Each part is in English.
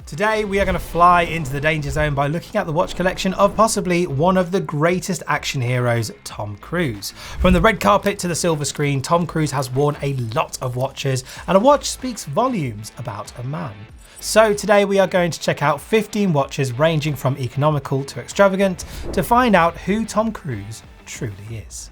Today we are going to fly into the danger zone by looking at the watch collection of possibly one of the greatest action heroes, Tom Cruise. From the red carpet to the silver screen, Tom Cruise has worn a lot of watches, and a watch speaks volumes about a man. So today we are going to check out 15 watches ranging from economical to extravagant to find out who Tom Cruise truly is.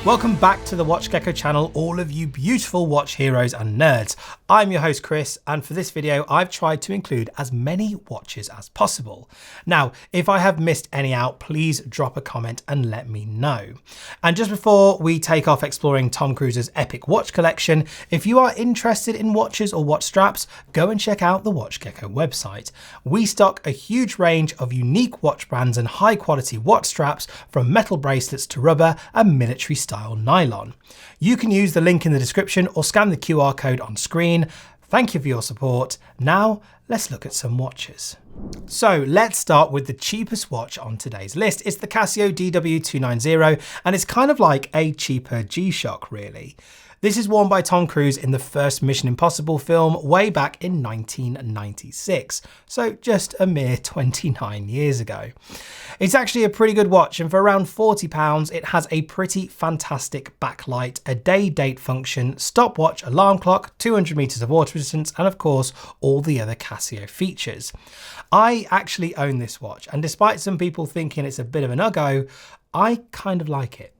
Welcome back to the WatchGecko channel, all of you beautiful watch heroes and nerds. I'm your host Chris, and for this video I've tried to include as many watches as possible. Now, if I have missed any out, please drop a comment and let me know. And just before we take off exploring Tom Cruise's epic watch collection, if you are interested in watches or watch straps, go and check out the WatchGecko website. We stock a huge range of unique watch brands and high quality watch straps, from metal bracelets to rubber and military style nylon. You can use the link in the description or scan the QR code on screen. Thank you for your support. Now let's look at some watches. So let's start with the cheapest watch on today's list. It's the Casio DW290, and it's kind of like a cheaper G-Shock really. This is worn by Tom Cruise in the first Mission Impossible film way back in 1996, so just a mere 29 years ago. It's actually a pretty good watch, and for around £40 it has a pretty fantastic backlight, a day-date function, stopwatch, alarm clock, 200 meters of water resistance, and of course all the other Casio features. I actually own this watch, and despite some people thinking it's a bit of an uggo, I kind of like it.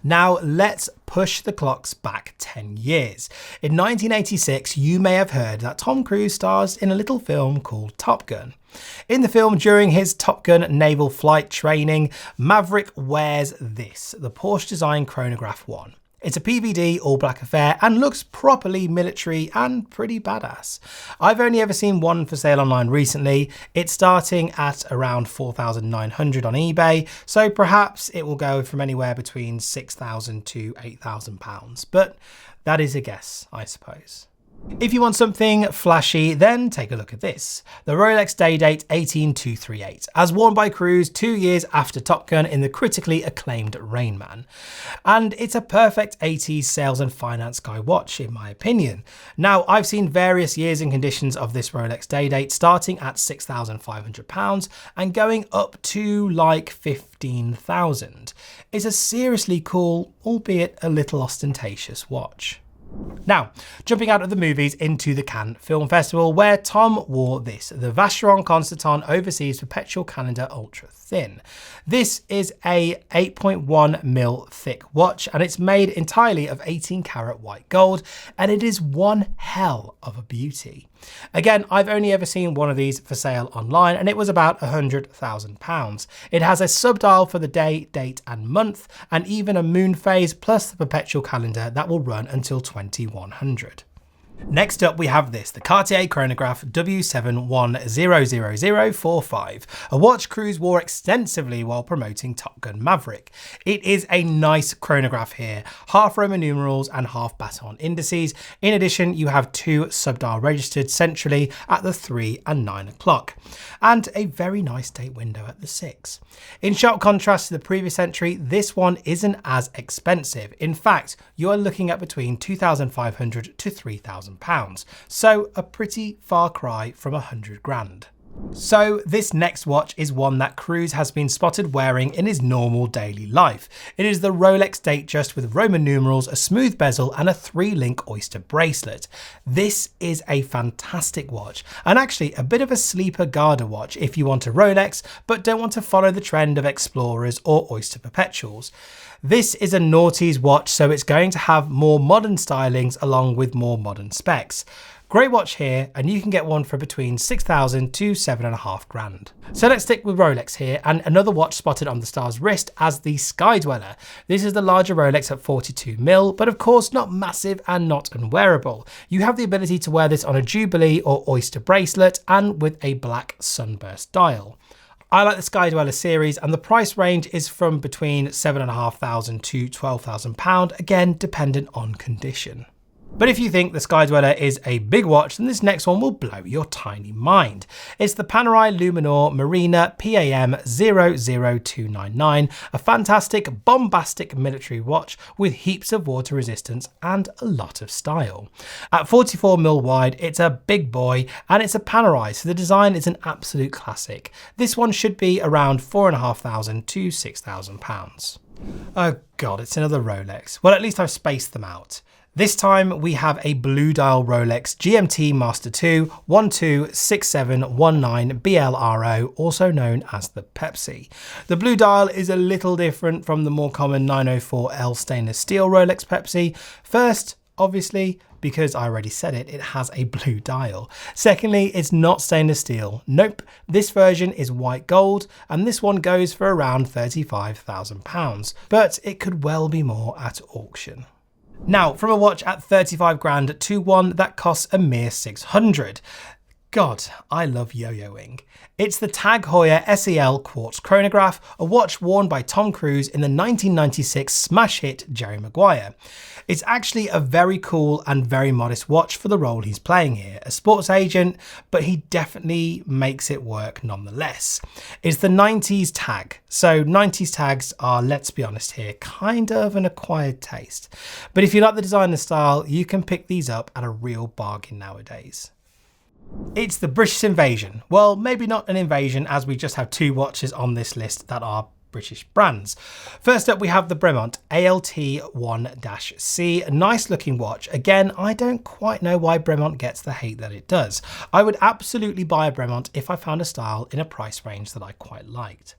Now let's push the clocks back 10 years. In 1986, you may have heard that Tom Cruise stars in a little film called Top Gun. In the film, during his Top Gun naval flight training, Maverick wears this, the Porsche Design Chronograph 1. It's a PVD all black affair and looks properly military and pretty badass. I've only ever seen one for sale online recently. It's starting at around $4,900 on eBay, so perhaps it will go from anywhere between £6,000 to £8,000, but that is a guess, I suppose. If you want something flashy, then take a look at this. The Rolex Day-Date 18238, as worn by Cruise 2 years after Top Gun in the critically acclaimed Rain Man. And it's a perfect 80s sales and finance guy watch, in my opinion. Now, I've seen various years and conditions of this Rolex Day-Date, starting at £6,500 and going up to like £15,000. It's a seriously cool, albeit a little ostentatious watch. Now, jumping out of the movies into the Cannes Film Festival, where Tom wore this, the Vacheron Constantin Overseas Perpetual Calendar Ultra Thin. This is a 8.1mm thick watch, and it's made entirely of 18 karat white gold, and it is one hell of a beauty. Again, I've only ever seen one of these for sale online, and it was about £100,000. It has a subdial for the day, date and month, and even a moon phase, plus the perpetual calendar that will run until 2100. Next up we have this, the Cartier chronograph W71000045, a watch Cruise wore extensively while promoting Top Gun Maverick. It is a nice chronograph here, half Roman numerals and half baton indices. In addition, you have two subdial registered centrally at the 3 and 9 o'clock, and a very nice date window at the 6. In sharp contrast to the previous entry, this one isn't as expensive. In fact, you are looking at between £2,500 to £3,000. So a pretty far cry from 100 grand. So this next watch is one that Cruise has been spotted wearing in his normal daily life. It is the Rolex Datejust with Roman numerals, a smooth bezel and a 3-link oyster bracelet. This is a fantastic watch, and actually a bit of a sleeper Garda watch if you want a Rolex but don't want to follow the trend of Explorers or Oyster Perpetuals. This is a noughties watch, so it's going to have more modern stylings along with more modern specs. Great watch here, and you can get one for between £6,000 to £7,500 grand. So let's stick with Rolex here, and another watch spotted on the star's wrist as the Sky Dweller. This is the larger Rolex at 42mm, but of course not massive and not unwearable. You have the ability to wear this on a Jubilee or Oyster bracelet and with a black sunburst dial. I like the Sky Dweller series, and the price range is from between £7,500 to £12,000, again dependent on condition. But if you think the Sky Dweller is a big watch, then this next one will blow your tiny mind. It's the Panerai Luminor Marina PAM 00299, a fantastic, bombastic military watch with heaps of water resistance and a lot of style. At 44mm wide, it's a big boy and it's a Panerai, so the design is an absolute classic. This one should be around £4,500 to £6,000. Oh God, it's another Rolex. Well, at least I've spaced them out. This time we have a blue dial Rolex GMT Master 2 126719 BLRO, also known as the Pepsi. The blue dial is a little different from the more common 904L stainless steel Rolex Pepsi. First, obviously, because I already said it, it has a blue dial. Secondly, it's not stainless steel. Nope, this version is white gold, and this one goes for around £35,000, but it could well be more at auction. Now, from a watch at 35 grand to one that costs a mere 600. God, I love yo-yoing. It's the TAG Heuer SEL Quartz Chronograph, a watch worn by Tom Cruise in the 1996 smash hit Jerry Maguire. It's actually a very cool and very modest watch for the role he's playing here, a sports agent, but he definitely makes it work nonetheless. It's the 90s tag, so 90s tags are, let's be honest here, kind of an acquired taste. But if you like the design and style, you can pick these up at a real bargain nowadays. It's the British Invasion. Well, maybe not an invasion, as we just have two watches on this list that are British brands. First up, we have the Bremont ALT1-C, a nice looking watch. Again, I don't quite know why Bremont gets the hate that it does. I would absolutely buy a Bremont if I found a style in a price range that I quite liked.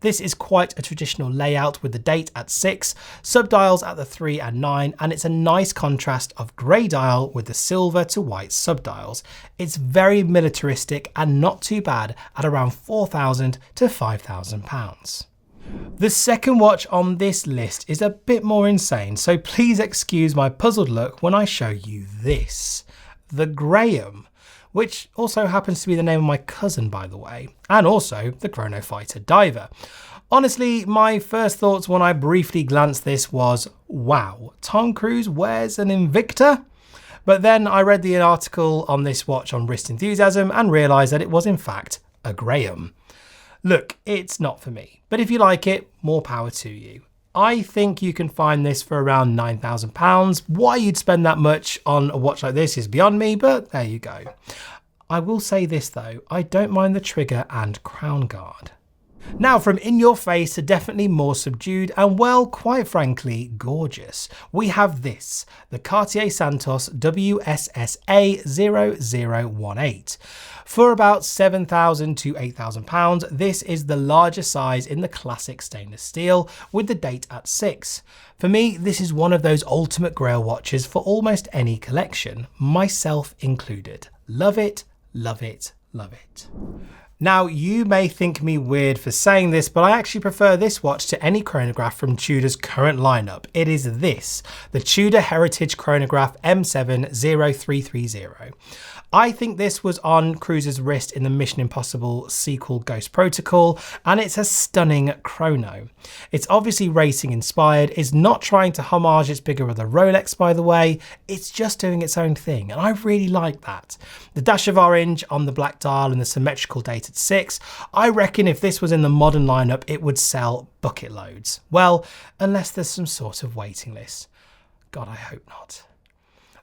This is quite a traditional layout with the date at 6, subdials at the 3 and 9, and it's a nice contrast of grey dial with the silver to white subdials. It's very militaristic and not too bad at around £4,000 to £5,000. The second watch on this list is a bit more insane, so please excuse my puzzled look when I show you this. The Graham, which also happens to be the name of my cousin, by the way, and also the Chrono Fighter Diver. Honestly, my first thoughts when I briefly glanced this was, wow, Tom Cruise wears an Invicta? But then I read the article on this watch on Wrist Enthusiasm and realised that it was in fact a Graham. Look, it's not for me, but if you like it, more power to you. I think you can find this for around £9,000. Why you'd spend that much on a watch like this is beyond me, but there you go. I will say this though, I don't mind the trigger and crown guard. Now, from in your face to definitely more subdued and, well, quite frankly, gorgeous, we have this, the Cartier Santos WSSA 0018. For about £7,000 to £8,000, this is the largest size in the classic stainless steel with the date at 6. For me, this is one of those ultimate grail watches for almost any collection, myself included. Love it, love it, love it. Now, you may think me weird for saying this, but I actually prefer this watch to any chronograph from Tudor's current lineup. It is this, the Tudor Heritage Chronograph M70330. I think this was on Cruise's wrist in the Mission Impossible sequel Ghost Protocol, and it's a stunning chrono. It's obviously racing inspired, it's not trying to homage its bigger brother Rolex, by the way, it's just doing its own thing, and I really like that. The dash of orange on the black dial and the symmetrical date at 6, I reckon if this was in the modern lineup, it would sell bucket loads. Well, unless there's some sort of waiting list. God, I hope not.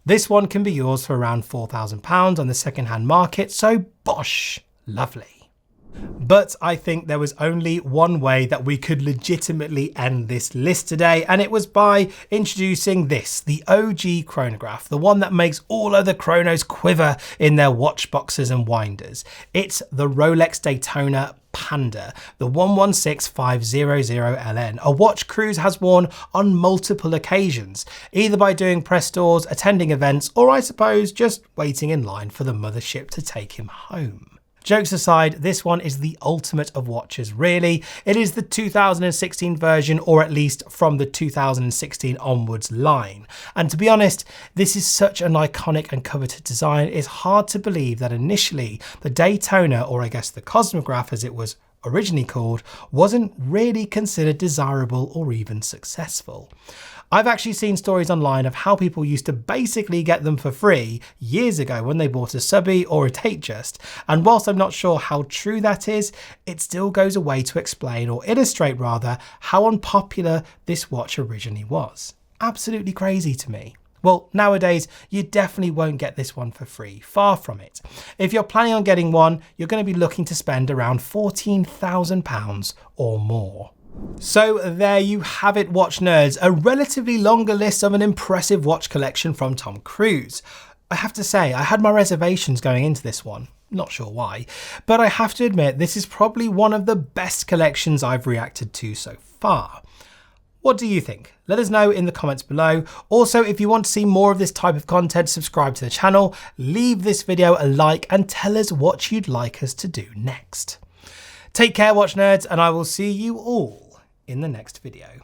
This one can be yours for around £4,000 on the second-hand market, so bosh, lovely. But I think there was only one way that we could legitimately end this list today, and it was by introducing this, the OG chronograph, the one that makes all other chronos quiver in their watch boxes and winders. It's the Rolex Daytona Panda, the 116500LN, a watch Cruise has worn on multiple occasions, either by doing press tours, attending events, or I suppose just waiting in line for the mothership to take him home. Jokes aside, this one is the ultimate of watches, really. It is the 2016 version, or at least from the 2016 onwards line. And to be honest, this is such an iconic and coveted design, it's hard to believe that initially the Daytona, or I guess the Cosmograph as it was originally called, wasn't really considered desirable or even successful. I've actually seen stories online of how people used to basically get them for free years ago when they bought a Subby or a Datejust, and whilst I'm not sure how true that is, it still goes away to explain, or illustrate rather, how unpopular this watch originally was. Absolutely crazy to me. Well, nowadays, you definitely won't get this one for free, far from it. If you're planning on getting one, you're going to be looking to spend around £14,000 or more. So there you have it, watch nerds, a relatively longer list of an impressive watch collection from Tom Cruise. I have to say, I had my reservations going into this one. Not sure why, but I have to admit this is probably one of the best collections I've reacted to so far. What do you think? Let us know in the comments below. Also, if you want to see more of this type of content, subscribe to the channel, leave this video a like, and tell us what you'd like us to do next. Take care, watch nerds, and I will see you all in the next video.